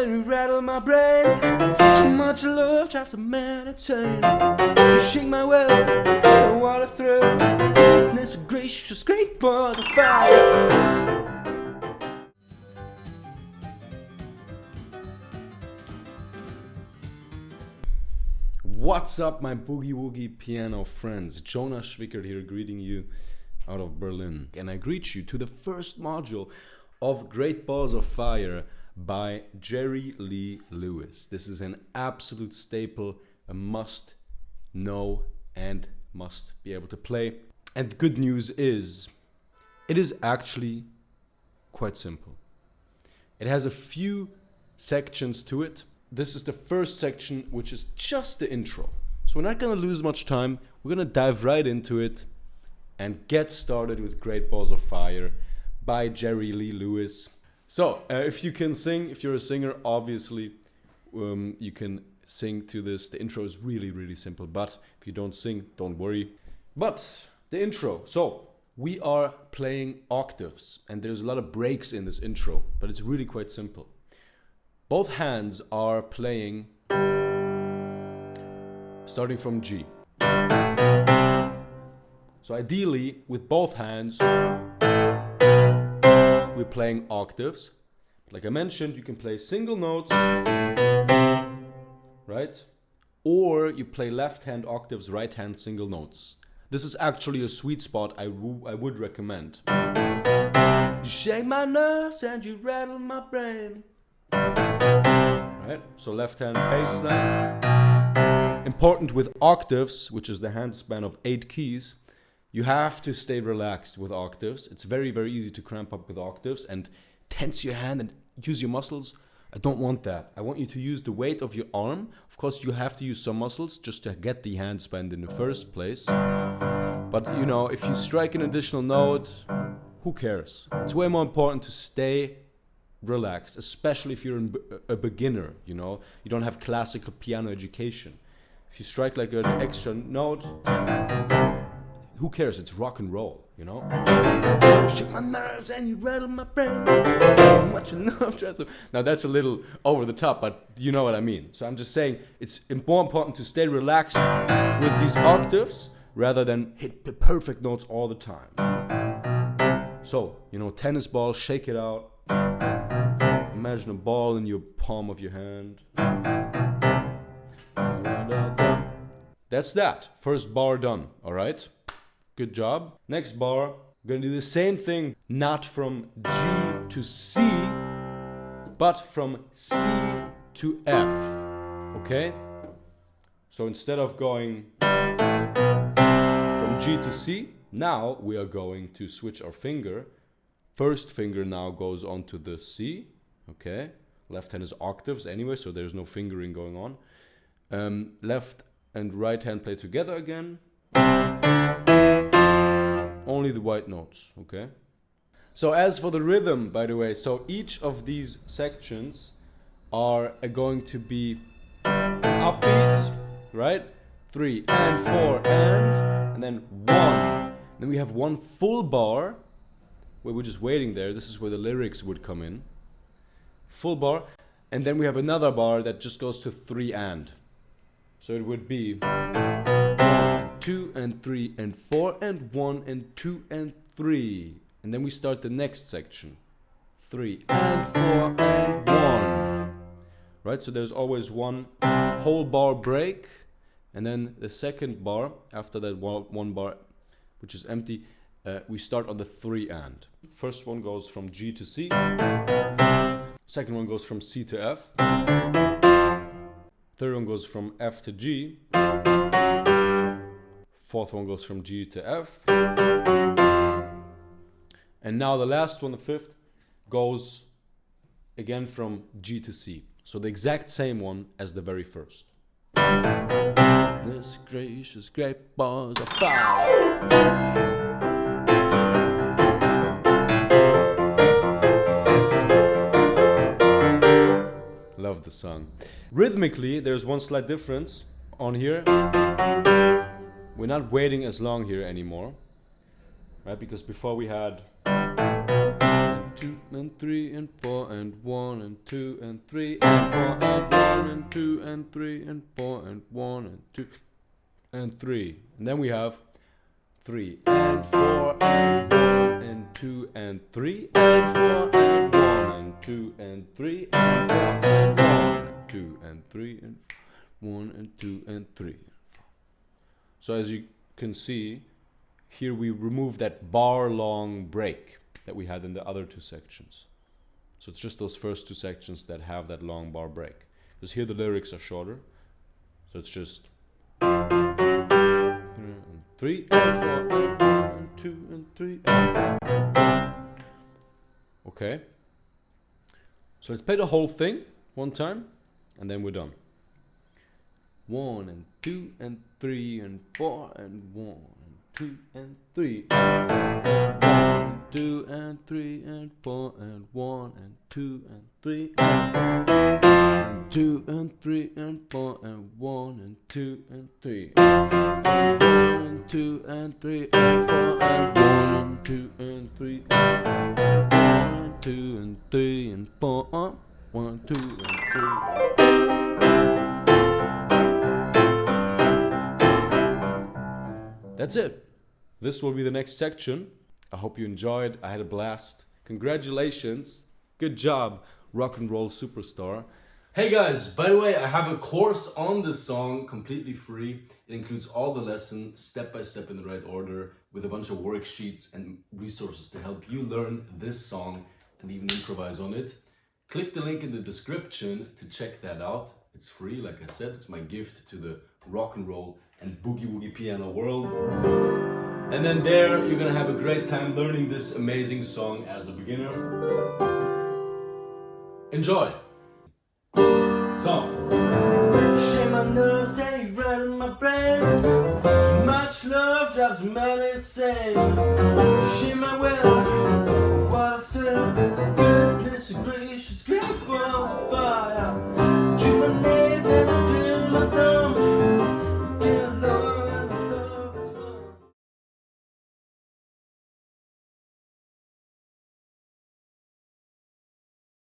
and you rattle my brain. Too much love tries to meditate. You shake my world, I wanna throw. Goodness gracious, great balls of fire. What's up, my boogie woogie piano friends? Jonas Schwickert here, greeting you out of Berlin. And I greet you to the first module of Great Balls of Fire by Jerry Lee Lewis. This is an absolute staple, a must know and must be able to play. And the good news is, it is actually quite simple. It has a few sections to it. This is the first section, which is just the intro. So we're not gonna lose much time. We're gonna dive right into it and get started with Great Balls of Fire by Jerry Lee Lewis. So if you can sing, if you're a singer, obviously you can sing to this. The intro is really, really simple, but if you don't sing, don't worry. But the intro, so we are playing octaves and there's a lot of breaks in this intro, but it's really quite simple. Both hands are playing starting from G. So ideally, with both hands, we're playing octaves. Like I mentioned, you can play single notes, right? Or you play left hand octaves, right hand single notes. This is actually a sweet spot I would recommend. You shake my nerves and you rattle my brain. Right, so left hand bass line. Important with octaves, which is the hand span of 8 keys, you have to stay relaxed with octaves. It's very, very easy to cramp up with octaves and tense your hand and use your muscles. I don't want that. I want you to use the weight of your arm. Of course, you have to use some muscles just to get the hand span in the first place. But you know, if you strike an additional note, who cares? It's way more important to stay relaxed, especially if you're a beginner, you know, you don't have classical piano education. If you strike like an extra note, who cares? It's rock and roll, you know. Shake my nerves and you rattle my brain. Much love. Now that's a little over the top, but you know what I mean. So I'm just saying it's more important to stay relaxed with these octaves rather than hit the perfect notes all the time. So, you know, tennis ball, shake it out. Imagine a ball in your palm of your hand. That's that. First bar done, all right? Good job. Next bar, we're gonna do the same thing, not from G to C, but from C to F, okay? So instead of going from G to C, now we are going to switch our finger. First finger now goes onto the C. Okay, left hand is octaves anyway, so there's no fingering going on. Left and right hand play together again. Only the white notes, okay? So as for the rhythm, by the way, so each of these sections are going to be an upbeat, right? 3 and 4 and then 1. Then we have one full bar where we're just waiting there. This is where the lyrics would come in. Full bar, and then we have another bar that just goes to 3 and. So it would be 1, 2 and 3 and 4 and 1 and 2 and 3. And then we start the next section. 3 and 4 and 1. Right, so there's always one whole bar break, and then the second bar, after that one bar, which is empty, we start on the 3 and. First one goes from G to C. Second one goes from C to F. Third one goes from F to G. Fourth one goes from G to F. And now the last one, the fifth, goes again from G to C. So the exact same one as the very first. This gracious great balls of fire. Love the song. Rhythmically, there's one slight difference on here. We're not waiting as long here anymore, right? Because before we had 1, 2 and 3 and 4 and 1 and 2 and 3 and 4 and 1 and 2 and 3 and 4 and 1 and 2 and 3. And then we have 3 and 4 and 1 and 2 and 3 and 4 and 1 and 2 and 3 and 4 and 1 and 2 and 3 and 1 and 2 and 3. So as you can see, here we remove that bar long break that we had in the other two sections. So it's just those first two sections that have that long bar break. Because here the lyrics are shorter. So it's just 3 and 4 and 1 and 2 and 3 and 4 and 1. Okay. So let's play the whole thing one time and then we're done. 1 and 2 and 3 and 4 and 1 and 2 and 3 and 4 and 2 and 3 and 4 and 1 and 2 and 3 and 4 and 2 and 3 and 4 and 1 and 2 and 3 and 1 and 2 and 3 and 4 and 1 and 2 and 3 and 1 and 2 and 3 and 4 1 2 and 3. That's it. This will be the next section. I hope you enjoyed. I had a blast. Congratulations. Good job, rock and roll superstar. Hey guys, by the way, I have a course on this song completely free. It includes all the lessons step by step in the right order with a bunch of worksheets and resources to help you learn this song and even improvise on it. Click the link in the description to check that out. It's free, like I said. It's my gift to the rock and roll and boogie woogie piano world. And then there, you're gonna have a great time learning this amazing song as a beginner. Enjoy! Song. Share my nerves and you right in my brain. Too much love drives me mad insane. Share my will.